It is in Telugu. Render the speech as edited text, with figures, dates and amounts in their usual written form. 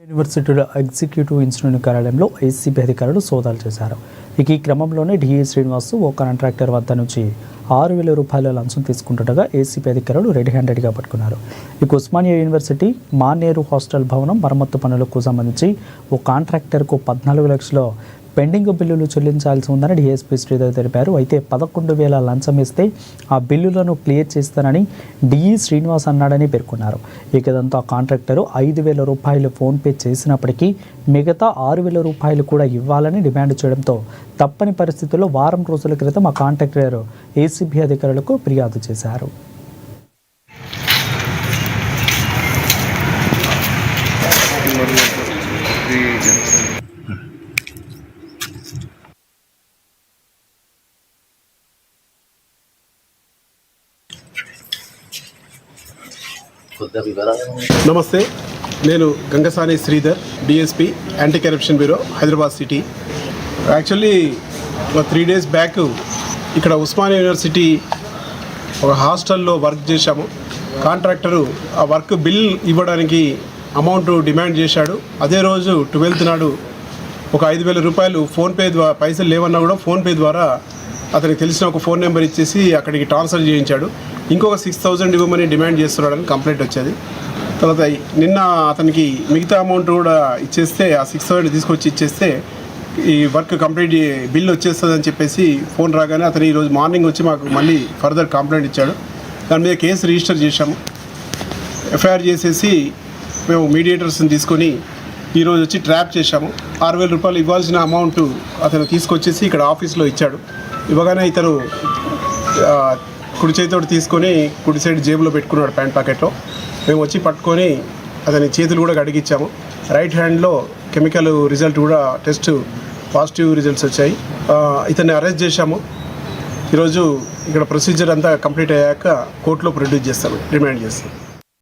యూనివర్సిటీలో ఎగ్జిక్యూటివ్ ఇంజనీరింగ్ కార్యాలయంలో ఏసీబీ అధికారులు సోదాలు చేశారు. ఈ క్రమంలోనే డిఈ శ్రీనివాస్ ఓ కాంట్రాక్టర్ వద్ద నుంచి 6,000 రూపాయల లంచం తీసుకుంటుండగా ఏసీబీ అధికారులు రెడ్ హ్యాండెడ్గా పట్టుకున్నారు. ఉస్మానియా యూనివర్సిటీ మానేరు హాస్టల్ భవనం మరమ్మత్తు పనులకు సంబంధించి ఓ కాంట్రాక్టర్కు 14 లక్షల పెండింగ్ బిల్లులు చెల్లించాల్సి ఉందని డిఎస్పీ శ్రీధర్ తెలిపారు. అయితే 11,000 లంచం ఇస్తే ఆ బిల్లులను క్లియర్ చేస్తానని డిఈ శ్రీనివాస్ అన్నాడని పేర్కొన్నారు. ఇకదంతా కాంట్రాక్టరు 5,000 రూపాయలు ఫోన్పే చేసినప్పటికీ మిగతా 6,000 రూపాయలు కూడా ఇవ్వాలని డిమాండ్ చేయడంతో తప్పని పరిస్థితుల్లో వారం రోజుల క్రితం ఆ కాంట్రాక్టర్ ఏసీబీ అధికారులకు ఫిర్యాదు చేశారు. నమస్తే, నేను Gangasani Sridhar, DSP anti corruption bureau, Hyderabad city. Actually 3 days back ఇక్కడ ఉస్మానియా యూనివర్సిటీ ఒక హాస్టల్లో వర్క్ చేశాము. కాంట్రాక్టరు ఆ వర్క్ బిల్ ఇవ్వడానికి అమౌంట్ డిమాండ్ చేశాడు. అదే రోజు 12th నాడు ఒక 5,000 రూపాయలు ఫోన్పే ద్వారా, పైసలు లేవన్నా కూడా ఫోన్పే ద్వారా అతనికి తెలిసిన ఒక ఫోన్ నెంబర్ ఇచ్చేసి అక్కడికి ట్రాన్స్ఫర్ చేయించాడు. ఇంకొక 6,000 ఇవ్వమని డిమాండ్ చేస్తున్నాడని కంప్లైంట్ వచ్చేది. తర్వాత నిన్న అతనికి మిగతా అమౌంట్ కూడా ఇచ్చేస్తే, ఆ 6,000 తీసుకొచ్చి ఇచ్చేస్తే ఈ వర్క్ కంప్లీట్ బిల్ వచ్చేస్తుందని చెప్పేసి ఫోన్ రాగానే అతను ఈరోజు మార్నింగ్ వచ్చి మాకు మళ్ళీ ఫర్దర్ కంప్లైంట్ ఇచ్చాడు. దాని మీద కేసు రిజిస్టర్ చేశాము. ఎఫ్ఐఆర్ చేసేసి మేము మీడియేటర్స్ని తీసుకొని ఈరోజు వచ్చి ట్రాప్ చేశాము. 6,000 రూపాయలు ఇవ్వాల్సిన అమౌంట్ అతను తీసుకొచ్చేసి ఇక్కడ ఆఫీస్లో ఇచ్చాడు. ఇవ్వగానే ఇతను కుడి చేతితోటి తీసుకొని కుడి సైడ్ జేబులో పెట్టుకున్నాడు, ప్యాంట్ ప్యాకెట్లో. మేము వచ్చి పట్టుకొని అతని చేతులు కూడా కడిగిచ్చాము. రైట్ హ్యాండ్లో కెమికల్ రిజల్ట్ కూడా టెస్ట్ పాజిటివ్ రిజల్ట్స్ వచ్చాయి. ఇతన్ని అరెస్ట్ చేశాము. ఈరోజు ఇక్కడ ప్రొసీజర్ అంతా కంప్లీట్ అయ్యాక కోర్టులో ప్రొడ్యూస్ చేస్తాము, రిమాండ్ చేస్తాం.